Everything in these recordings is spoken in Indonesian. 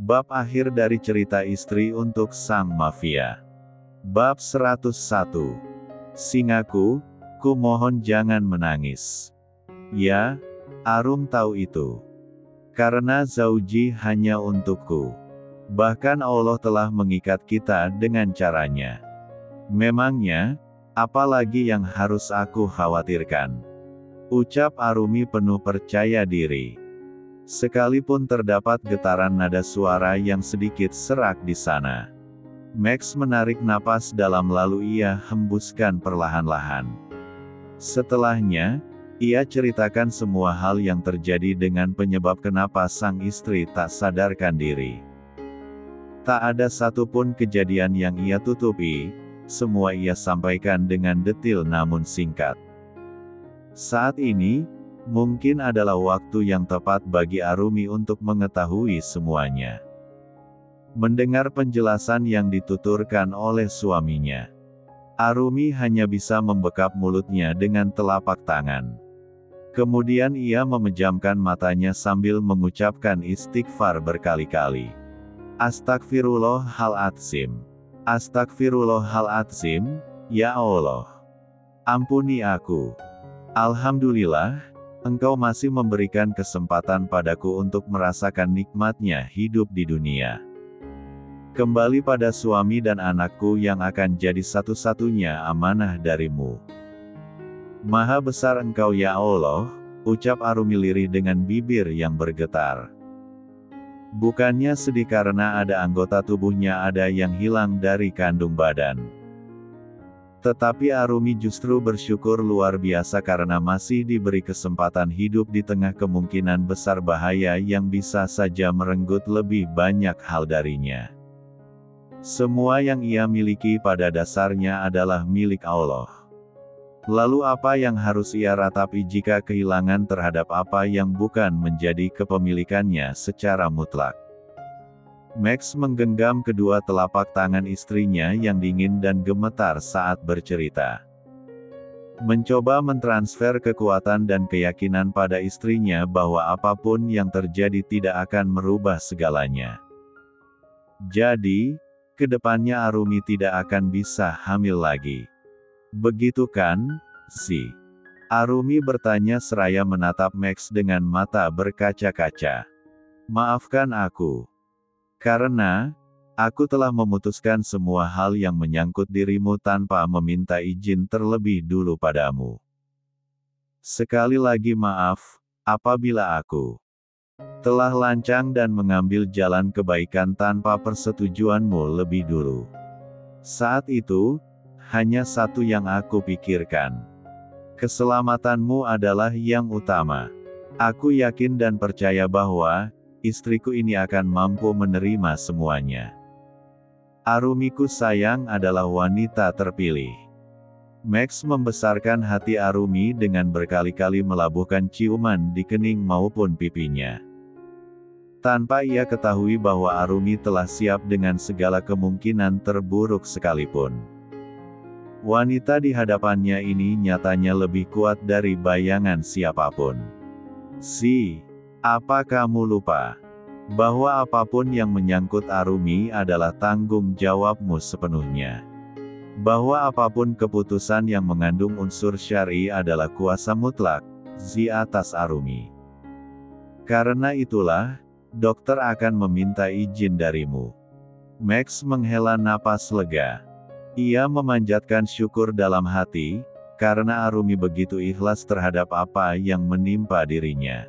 Bab akhir dari cerita istri untuk sang mafia. Bab 101. Singaku, ku mohon jangan menangis. Ya, Arum tahu itu. Karena Zauji hanya untukku. Bahkan Allah telah mengikat kita dengan caranya. Memangnya, apalagi yang harus aku khawatirkan? Ucap Arumi penuh percaya diri. Sekalipun terdapat getaran nada suara yang sedikit serak di sana. Max menarik napas dalam lalu ia hembuskan perlahan-lahan. Setelahnya, ia ceritakan semua hal yang terjadi dengan penyebab kenapa sang istri tak sadarkan diri. Tak ada satupun kejadian yang ia tutupi, semua ia sampaikan dengan detil namun singkat. Saat ini, mungkin adalah waktu yang tepat bagi Arumi untuk mengetahui semuanya. Mendengar penjelasan yang dituturkan oleh suaminya, Arumi hanya bisa membekap mulutnya dengan telapak tangan. Kemudian ia memejamkan matanya sambil mengucapkan istighfar berkali-kali. Astagfirullahaladzim. Astagfirullahaladzim, ya Allah. Ampuni aku. Alhamdulillah, Engkau masih memberikan kesempatan padaku untuk merasakan nikmatnya hidup di dunia. Kembali pada suami dan anakku yang akan jadi satu-satunya amanah darimu. Maha besar Engkau ya Allah, ucap Arumi lirih dengan bibir yang bergetar. Bukannya sedih karena ada anggota tubuhnya ada yang hilang dari kandung badan. Tetapi Arumi justru bersyukur luar biasa karena masih diberi kesempatan hidup di tengah kemungkinan besar bahaya yang bisa saja merenggut lebih banyak hal darinya. Semua yang ia miliki pada dasarnya adalah milik Allah. Lalu apa yang harus ia ratapi jika kehilangan terhadap apa yang bukan menjadi kepemilikannya secara mutlak? Max menggenggam kedua telapak tangan istrinya yang dingin dan gemetar saat bercerita. Mencoba mentransfer kekuatan dan keyakinan pada istrinya bahwa apapun yang terjadi tidak akan merubah segalanya. Jadi, kedepannya Arumi tidak akan bisa hamil lagi. Begitu kan, Si? Arumi bertanya seraya menatap Max dengan mata berkaca-kaca. Maafkan aku. Karena, aku telah memutuskan semua hal yang menyangkut dirimu tanpa meminta izin terlebih dulu padamu. Sekali lagi maaf, apabila aku telah lancang dan mengambil jalan kebaikan tanpa persetujuanmu lebih dulu. Saat itu, hanya satu yang aku pikirkan. Keselamatanmu adalah yang utama. Aku yakin dan percaya bahwa istriku ini akan mampu menerima semuanya. Arumiku sayang adalah wanita terpilih. Max membesarkan hati Arumi dengan berkali-kali melabuhkan ciuman di kening maupun pipinya. Tanpa ia ketahui bahwa Arumi telah siap dengan segala kemungkinan terburuk sekalipun. Wanita di hadapannya ini nyatanya lebih kuat dari bayangan siapapun. Si, apa kamu lupa bahwa apapun yang menyangkut Arumi adalah tanggung jawabmu sepenuhnya? Bahwa apapun keputusan yang mengandung unsur syar'i adalah kuasa mutlak di atas Arumi. Karena itulah, dokter akan meminta izin darimu. Max menghela napas lega. Ia memanjatkan syukur dalam hati, karena Arumi begitu ikhlas terhadap apa yang menimpa dirinya.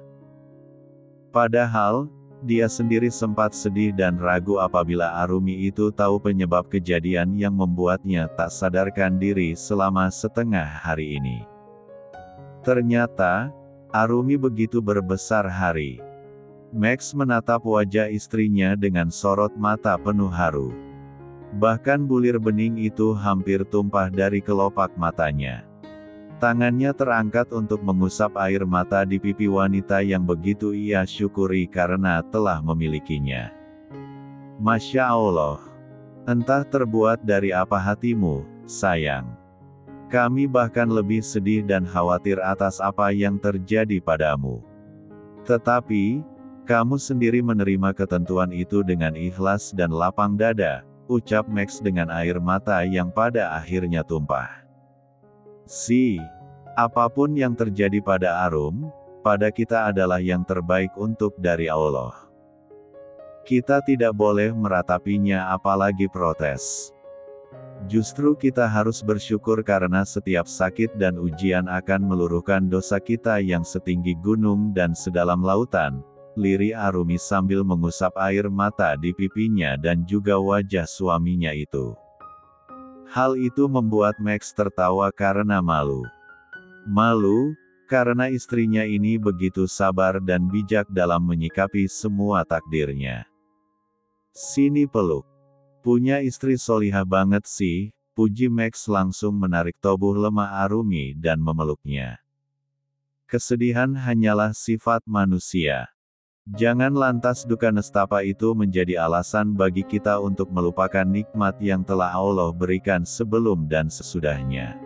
Padahal, dia sendiri sempat sedih dan ragu apabila Arumi itu tahu penyebab kejadian yang membuatnya tak sadarkan diri selama setengah hari ini. Ternyata, Arumi begitu berbesar hari. Max menatap wajah istrinya dengan sorot mata penuh haru. Bahkan bulir bening itu hampir tumpah dari kelopak matanya. Tangannya terangkat untuk mengusap air mata di pipi wanita yang begitu ia syukuri karena telah memilikinya. Masya Allah. Entah terbuat dari apa hatimu, sayang. Kami bahkan lebih sedih dan khawatir atas apa yang terjadi padamu. Tetapi, kamu sendiri menerima ketentuan itu dengan ikhlas dan lapang dada, ucap Max dengan air mata yang pada akhirnya tumpah. Apapun yang terjadi pada Arum, pada kita adalah yang terbaik untuk dari Allah. Kita tidak boleh meratapinya apalagi protes. Justru kita harus bersyukur karena setiap sakit dan ujian akan meluruhkan dosa kita yang setinggi gunung dan sedalam lautan, lirih Arumi sambil mengusap air mata di pipinya dan juga wajah suaminya itu. Hal itu membuat Max tertawa karena malu. Malu, karena istrinya ini begitu sabar dan bijak dalam menyikapi semua takdirnya. Sini peluk. Punya istri solihah banget sih, puji Max langsung menarik tubuh lemah Arumi dan memeluknya. Kesedihan hanyalah sifat manusia. Jangan lantas duka nestapa itu menjadi alasan bagi kita untuk melupakan nikmat yang telah Allah berikan sebelum dan sesudahnya.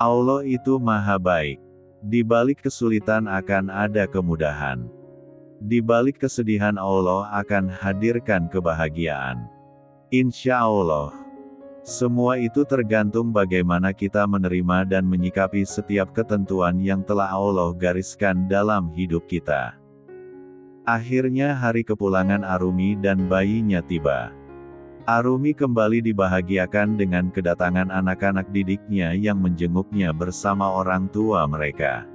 Allah itu maha baik. Di balik kesulitan akan ada kemudahan. Di balik kesedihan Allah akan hadirkan kebahagiaan. Insya Allah. Semua itu tergantung bagaimana kita menerima dan menyikapi setiap ketentuan yang telah Allah gariskan dalam hidup kita. Akhirnya hari kepulangan Arumi dan bayinya tiba. Arumi kembali dibahagiakan dengan kedatangan anak-anak didiknya yang menjenguknya bersama orang tua mereka.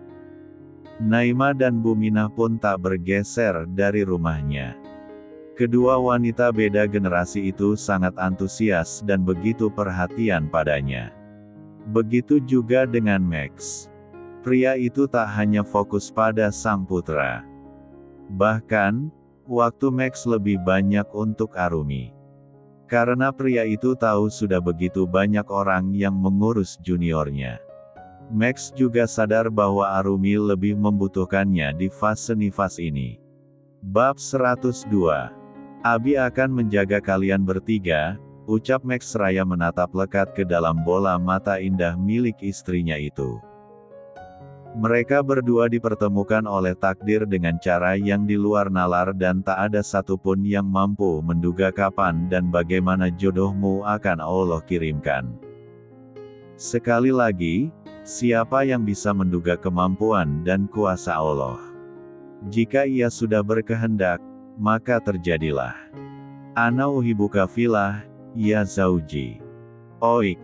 Naima dan Buminah pun tak bergeser dari rumahnya. Kedua wanita beda generasi itu sangat antusias dan begitu perhatian padanya. Begitu juga dengan Max. Pria itu tak hanya fokus pada sang putra. Bahkan, waktu Max lebih banyak untuk Arumi. Karena pria itu tahu sudah begitu banyak orang yang mengurus juniornya. Max juga sadar bahwa Arumi lebih membutuhkannya di fase nifas ini. Bab 102. Abi akan menjaga kalian bertiga, ucap Max seraya menatap lekat ke dalam bola mata indah milik istrinya itu. Mereka berdua dipertemukan oleh takdir dengan cara yang di luar nalar dan tak ada satupun yang mampu menduga kapan dan bagaimana jodohmu akan Allah kirimkan. Sekali lagi, siapa yang bisa menduga kemampuan dan kuasa Allah? Jika Ia sudah berkehendak, maka terjadilah. Ana uhibuka fillah, ya zauji. Oik.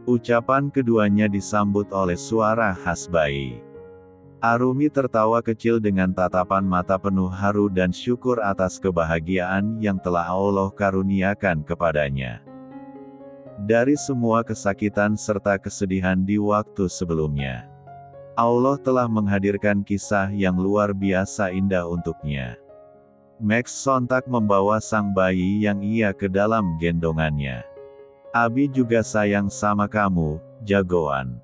Ucapan keduanya disambut oleh suara khas bayi. Arumi tertawa kecil dengan tatapan mata penuh haru dan syukur atas kebahagiaan yang telah Allah karuniakan kepadanya. Dari semua kesakitan serta kesedihan di waktu sebelumnya, Allah telah menghadirkan kisah yang luar biasa indah untuknya. Max sontak membawa sang bayi yang ia ke dalam gendongannya. Abi juga sayang sama kamu, jagoan.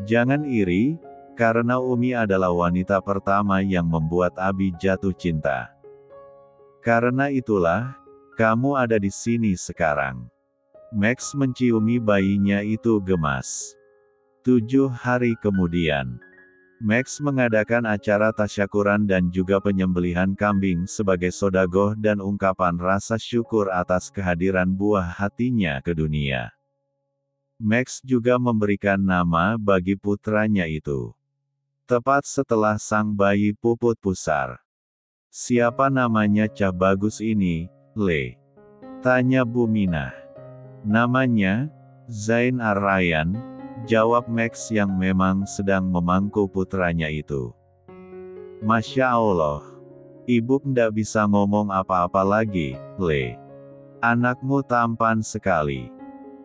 Jangan iri, karena Umi adalah wanita pertama yang membuat Abi jatuh cinta. Karena itulah, kamu ada di sini sekarang. Max menciumi bayinya itu gemas. 7 hari kemudian, Max mengadakan acara tasyakuran dan juga penyembelihan kambing sebagai sodagoh dan ungkapan rasa syukur atas kehadiran buah hatinya ke dunia. Max juga memberikan nama bagi putranya itu. Tepat setelah sang bayi puput pusar. Siapa namanya cah bagus ini, Le? Tanya Buminah. Namanya, Zain Ar-Rayyan, jawab Max yang memang sedang memangku putranya itu. Masya Allah. Ibu ndak bisa ngomong apa-apa lagi, Le. Anakmu tampan sekali.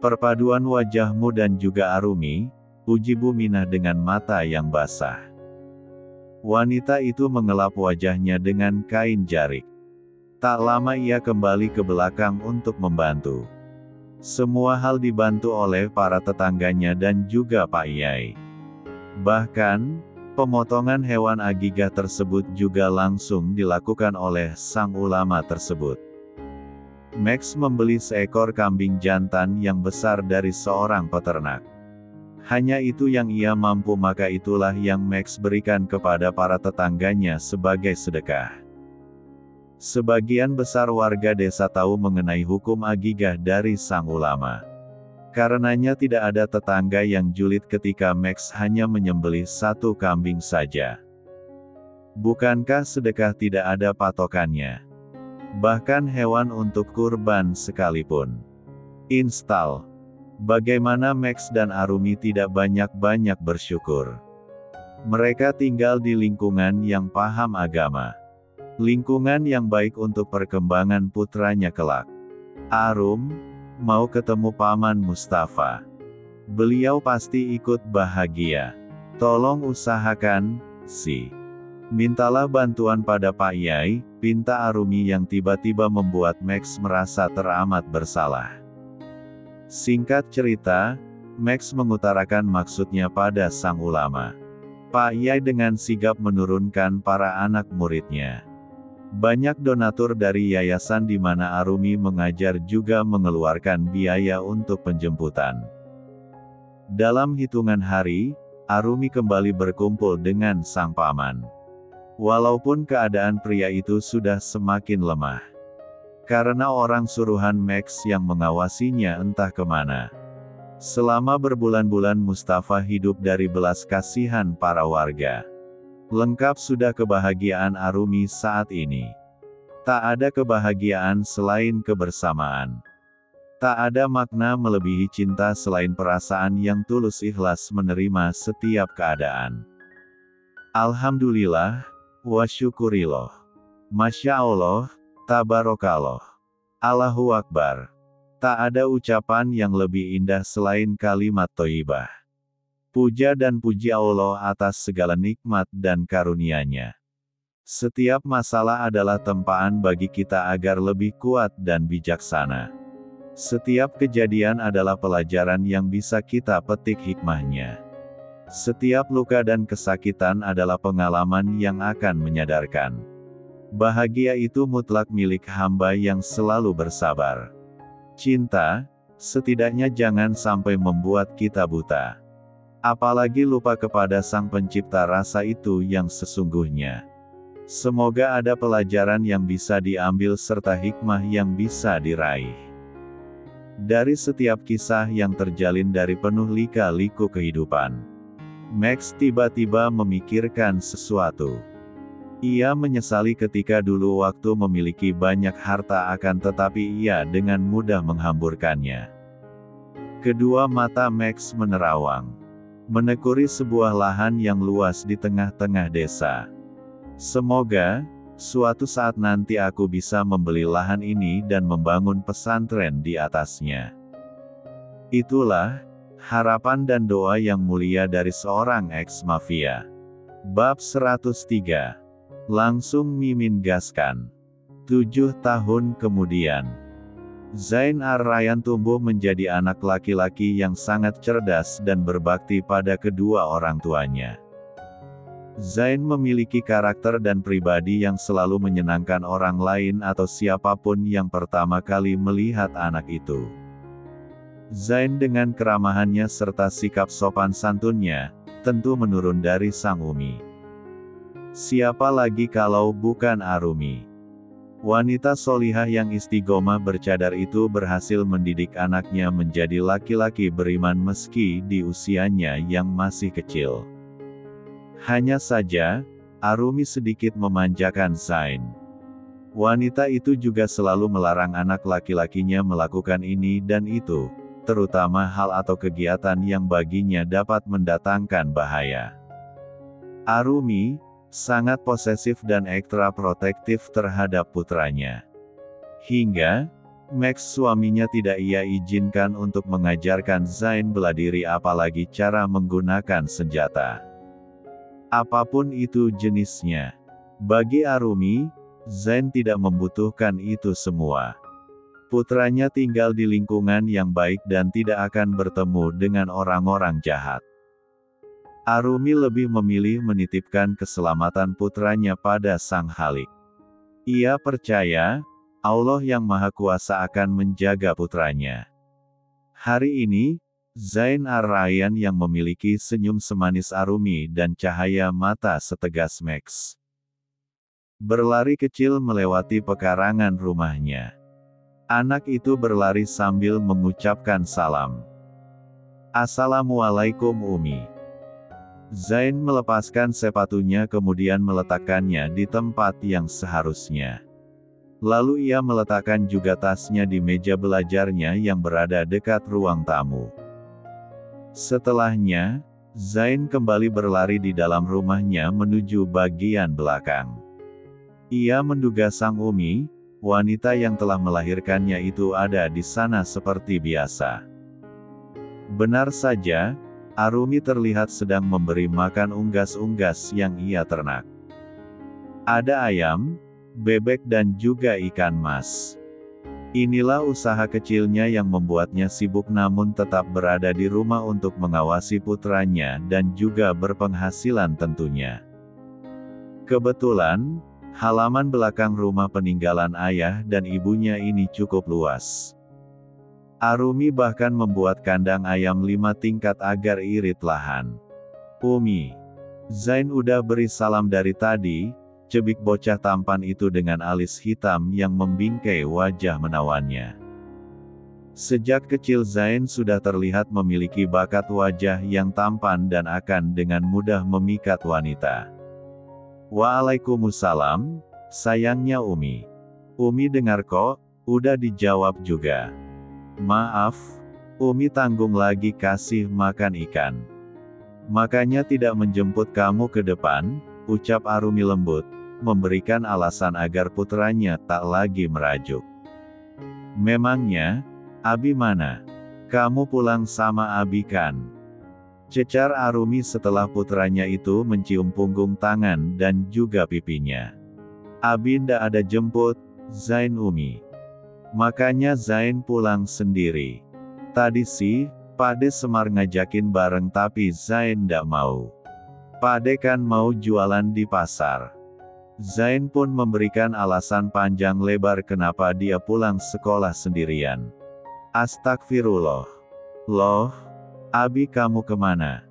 Perpaduan wajahmu dan juga Arumi, puji Buminah dengan mata yang basah. Wanita itu mengelap wajahnya dengan kain jarik. Tak lama ia kembali ke belakang untuk membantu. Semua hal dibantu oleh para tetangganya dan juga Pak Yai. Bahkan, pemotongan hewan agigah tersebut juga langsung dilakukan oleh sang ulama tersebut. Max membeli seekor kambing jantan yang besar dari seorang peternak. Hanya itu yang ia mampu, maka itulah yang Max berikan kepada para tetangganya sebagai sedekah. Sebagian besar warga desa tahu mengenai hukum akikah dari sang ulama. Karenanya tidak ada tetangga yang julid ketika Max hanya menyembelih satu kambing saja. Bukankah sedekah tidak ada patokannya? Bahkan hewan untuk kurban sekalipun. Install. Bagaimana Max dan Arumi tidak banyak-banyak bersyukur. Mereka tinggal di lingkungan yang paham agama. Lingkungan yang baik untuk perkembangan putranya kelak. Arum mau ketemu Paman Mustafa. Beliau pasti ikut bahagia. Tolong usahakan, Si. Mintalah bantuan pada Pak Yai, pinta Arumi yang tiba-tiba membuat Max merasa teramat bersalah. Singkat cerita, Max mengutarakan maksudnya pada sang ulama. Pak Yai dengan sigap menurunkan para anak muridnya. Banyak donatur dari yayasan di mana Arumi mengajar juga mengeluarkan biaya untuk penjemputan. Dalam hitungan hari, Arumi kembali berkumpul dengan sang paman. Walaupun keadaan pria itu sudah semakin lemah. Karena orang suruhan Max yang mengawasinya entah kemana. Selama berbulan-bulan Mustafa hidup dari belas kasihan para warga. Lengkap sudah kebahagiaan Arumi saat ini. Tak ada kebahagiaan selain kebersamaan. Tak ada makna melebihi cinta selain perasaan yang tulus ikhlas menerima setiap keadaan. Alhamdulillah. Wa syukurillah. Masya Allah, tabarakallah. Allahu Akbar. Tak ada ucapan yang lebih indah selain kalimat thayyibah. Puja dan puji Allah atas segala nikmat dan karunia-Nya. Setiap masalah adalah tempaan bagi kita agar lebih kuat dan bijaksana. Setiap kejadian adalah pelajaran yang bisa kita petik hikmahnya. Setiap luka dan kesakitan adalah pengalaman yang akan menyadarkan. Bahagia itu mutlak milik hamba yang selalu bersabar. Cinta, setidaknya jangan sampai membuat kita buta. Apalagi lupa kepada Sang Pencipta rasa itu yang sesungguhnya. Semoga ada pelajaran yang bisa diambil serta hikmah yang bisa diraih. Dari setiap kisah yang terjalin dari penuh lika-liku kehidupan. Max tiba-tiba memikirkan sesuatu. Ia menyesali ketika dulu waktu memiliki banyak harta akan tetapi ia dengan mudah menghamburkannya. Kedua mata Max menerawang. Menekuri sebuah lahan yang luas di tengah-tengah desa. Semoga, suatu saat nanti aku bisa membeli lahan ini dan membangun pesantren di atasnya. Itulah harapan dan doa yang mulia dari seorang ex-mafia. Bab 103. Langsung Mimin gaskan. 7 tahun kemudian. Zain Ar-Rayyan tumbuh menjadi anak laki-laki yang sangat cerdas dan berbakti pada kedua orang tuanya. Zain memiliki karakter dan pribadi yang selalu menyenangkan orang lain atau siapapun yang pertama kali melihat anak itu. Zain dengan keramahannya serta sikap sopan santunnya, tentu menurun dari sang umi. Siapa lagi kalau bukan Arumi? Wanita solihah yang istiqomah bercadar itu berhasil mendidik anaknya menjadi laki-laki beriman meski di usianya yang masih kecil. Hanya saja, Arumi sedikit memanjakan Zain. Wanita itu juga selalu melarang anak laki-lakinya melakukan ini dan itu, terutama hal atau kegiatan yang baginya dapat mendatangkan bahaya. Arumi sangat posesif dan ekstra protektif terhadap putranya. Hingga Max suaminya tidak ia izinkan untuk mengajarkan Zain bela diri apalagi cara menggunakan senjata. Apapun itu jenisnya. Bagi Arumi, Zain tidak membutuhkan itu semua. Putranya tinggal di lingkungan yang baik dan tidak akan bertemu dengan orang-orang jahat. Arumi lebih memilih menitipkan keselamatan putranya pada Sang Khalik. Ia percaya, Allah yang Maha Kuasa akan menjaga putranya. Hari ini, Zain Ar-Rayyan yang memiliki senyum semanis Arumi dan cahaya mata setegas Max, berlari kecil melewati pekarangan rumahnya. Anak itu berlari sambil mengucapkan salam. Assalamualaikum Umi. Zain melepaskan sepatunya kemudian meletakkannya di tempat yang seharusnya. Lalu ia meletakkan juga tasnya di meja belajarnya yang berada dekat ruang tamu. Setelahnya, Zain kembali berlari di dalam rumahnya menuju bagian belakang. Ia menduga sang Umi, wanita yang telah melahirkannya itu ada di sana seperti biasa. Benar saja, Arumi terlihat sedang memberi makan unggas-unggas yang ia ternak. Ada ayam, bebek dan juga ikan mas. Inilah usaha kecilnya yang membuatnya sibuk namun tetap berada di rumah untuk mengawasi putranya dan juga berpenghasilan tentunya. Kebetulan, halaman belakang rumah peninggalan ayah dan ibunya ini cukup luas. Arumi bahkan membuat kandang ayam 5 tingkat agar irit lahan. Umi, Zain udah beri salam dari tadi, cebik bocah tampan itu dengan alis hitam yang membingkai wajah menawannya. Sejak kecil Zain sudah terlihat memiliki bakat wajah yang tampan dan akan dengan mudah memikat wanita. Waalaikumsalam, sayangnya Umi. Umi dengar kok, udah dijawab juga. Maaf, Umi tanggung lagi kasih makan ikan. Makanya tidak menjemput kamu ke depan, ucap Arumi lembut, memberikan alasan agar putranya tak lagi merajuk. Memangnya, Abi mana? Kamu pulang sama Abi kan? Cecar Arumi setelah putranya itu mencium punggung tangan dan juga pipinya. Abi ndak ada jemput, Zain Umi. Makanya Zain pulang sendiri. Tadi sih, Pakde Semar ngajakin bareng tapi Zain ndak mau. Pakde kan mau jualan di pasar. Zain pun memberikan alasan panjang lebar kenapa dia pulang sekolah sendirian. Astagfirullah. Loh, Abi kamu kemana?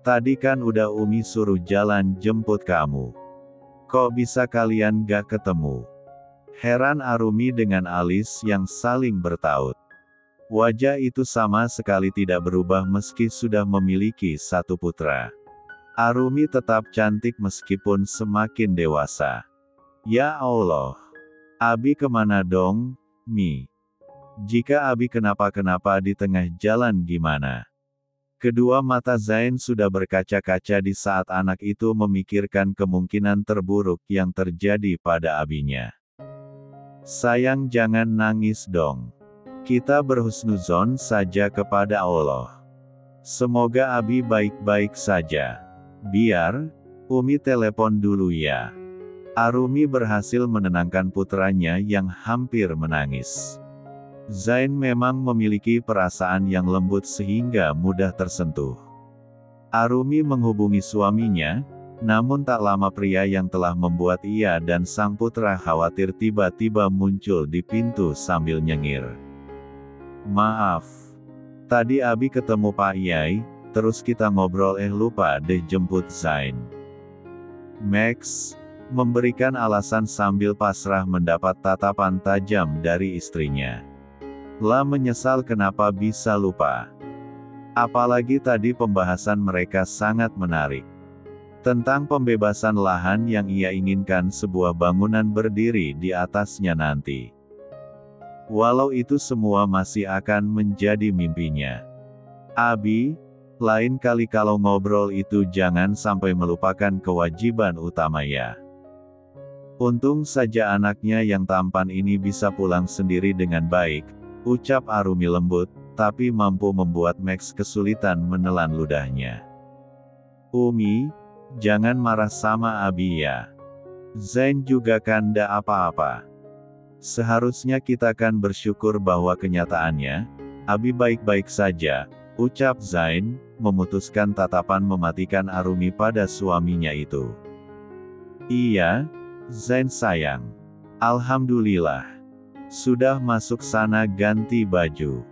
Tadi kan udah Umi suruh jalan jemput kamu. Kok bisa kalian gak ketemu? Heran Arumi dengan alis yang saling bertaut. Wajah itu sama sekali tidak berubah meski sudah memiliki satu putra. Arumi tetap cantik meskipun semakin dewasa. Ya Allah. Abi kemana dong, Mi? Jika Abi kenapa-kenapa di tengah jalan gimana? Kedua mata Zain sudah berkaca-kaca di saat anak itu memikirkan kemungkinan terburuk yang terjadi pada abinya. Sayang jangan nangis dong. Kita berhusnuzon saja kepada Allah. Semoga Abi baik-baik saja. Biar, Umi telepon dulu ya. Arumi berhasil menenangkan putranya yang hampir menangis. Zain memang memiliki perasaan yang lembut sehingga mudah tersentuh. Arumi menghubungi suaminya, namun tak lama pria yang telah membuat ia dan sang putra khawatir tiba-tiba muncul di pintu sambil nyengir. Maaf. Tadi Abi ketemu Pak Yai, terus kita ngobrol lupa deh jemput Zain. Max memberikan alasan sambil pasrah mendapat tatapan tajam dari istrinya. Lah menyesal kenapa bisa lupa. Apalagi tadi pembahasan mereka sangat menarik. Tentang pembebasan lahan yang ia inginkan sebuah bangunan berdiri di atasnya nanti. Walau itu semua masih akan menjadi mimpinya. Abi, lain kali kalau ngobrol itu jangan sampai melupakan kewajiban utama ya. Untung saja anaknya yang tampan ini bisa pulang sendiri dengan baik, ucap Arumi lembut, tapi mampu membuat Max kesulitan menelan ludahnya. Umi, jangan marah sama Abi ya. Zain juga kan ndak apa-apa. Seharusnya kita kan bersyukur bahwa kenyataannya, Abi baik-baik saja, ucap Zain, memutuskan tatapan mematikan Arumi pada suaminya itu. Iya, Zain sayang. Alhamdulillah. Sudah masuk sana ganti baju.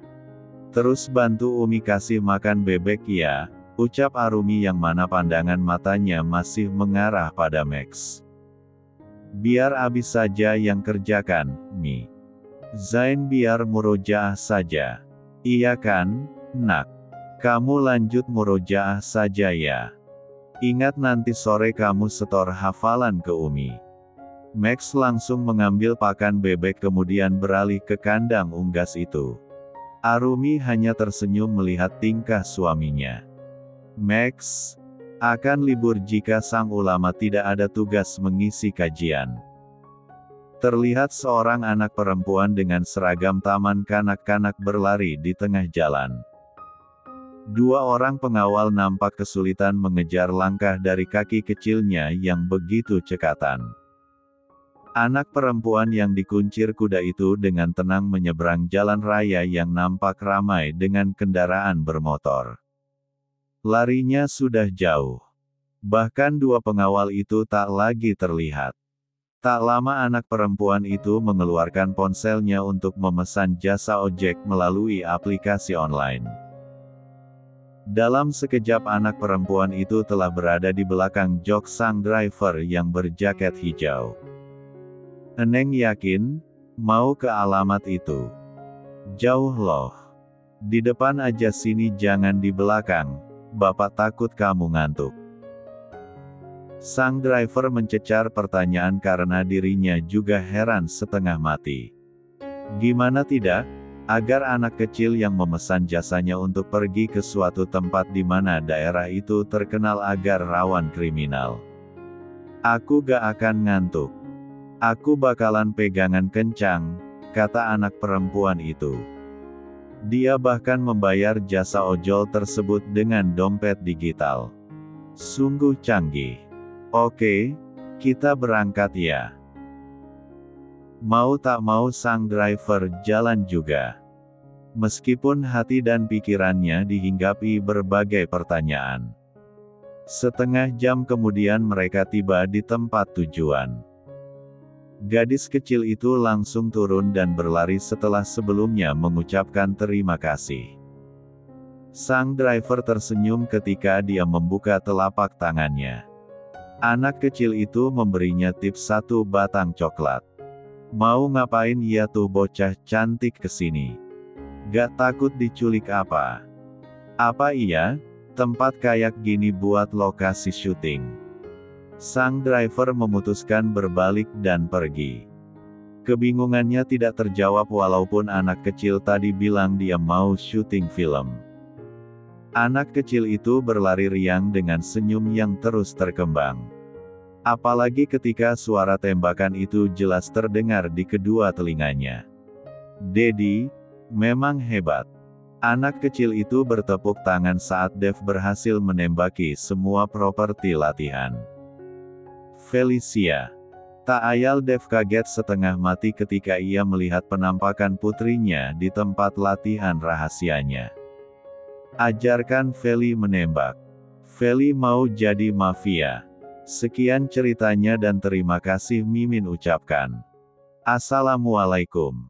Terus bantu Umi kasih makan bebek ya, ucap Arumi yang mana pandangan matanya masih mengarah pada Max. Biar Abi saja yang kerjakan, Mi. Zain biar murojaah saja. Iya kan, nak? Kamu lanjut murojaah saja ya. Ingat nanti sore kamu setor hafalan ke Umi. Max langsung mengambil pakan bebek kemudian beralih ke kandang unggas itu. Arumi hanya tersenyum melihat tingkah suaminya. Max akan libur jika sang ulama tidak ada tugas mengisi kajian. Terlihat seorang anak perempuan dengan seragam taman kanak-kanak berlari di tengah jalan. Dua orang pengawal nampak kesulitan mengejar langkah dari kaki kecilnya yang begitu cekatan. Anak perempuan yang dikuncir kuda itu dengan tenang menyeberang jalan raya yang nampak ramai dengan kendaraan bermotor. Larinya sudah jauh. Bahkan dua pengawal itu tak lagi terlihat. Tak lama anak perempuan itu mengeluarkan ponselnya untuk memesan jasa ojek melalui aplikasi online. Dalam sekejap anak perempuan itu telah berada di belakang jok sang driver yang berjaket hijau. Eneng yakin, mau ke alamat itu. Jauh loh. Di depan aja sini jangan di belakang, Bapak takut kamu ngantuk. Sang driver mencecar pertanyaan karena dirinya juga heran setengah mati. Gimana tidak? Agar anak kecil yang memesan jasanya untuk pergi ke suatu tempat di mana daerah itu terkenal agar rawan kriminal. Aku gak akan ngantuk. Aku bakalan pegangan kencang, kata anak perempuan itu. Dia bahkan membayar jasa ojol tersebut dengan dompet digital. Sungguh canggih. Oke, kita berangkat ya. Mau tak mau sang driver jalan juga. Meskipun hati dan pikirannya dihinggapi berbagai pertanyaan. Setengah jam kemudian mereka tiba di tempat tujuan. Gadis kecil itu langsung turun dan berlari setelah sebelumnya mengucapkan terima kasih. Sang driver tersenyum ketika dia membuka telapak tangannya. Anak kecil itu memberinya tips 1 batang coklat. Mau ngapain ya tuh bocah cantik kesini? Gak takut diculik apa? Apa iya? Tempat kayak gini buat lokasi syuting. Sang driver memutuskan berbalik dan pergi. Kebingungannya tidak terjawab walaupun anak kecil tadi bilang dia mau syuting film. Anak kecil itu berlari riang dengan senyum yang terus terkembang. Apalagi ketika suara tembakan itu jelas terdengar di kedua telinganya. Dedi, memang hebat. Anak kecil itu bertepuk tangan saat Dev berhasil menembaki semua properti latihan. Felicia. Tak ayal Dev kaget setengah mati ketika ia melihat penampakan putrinya di tempat latihan rahasianya. Ajarkan Feli menembak. Feli mau jadi mafia. Sekian ceritanya dan terima kasih Mimin ucapkan. Assalamualaikum.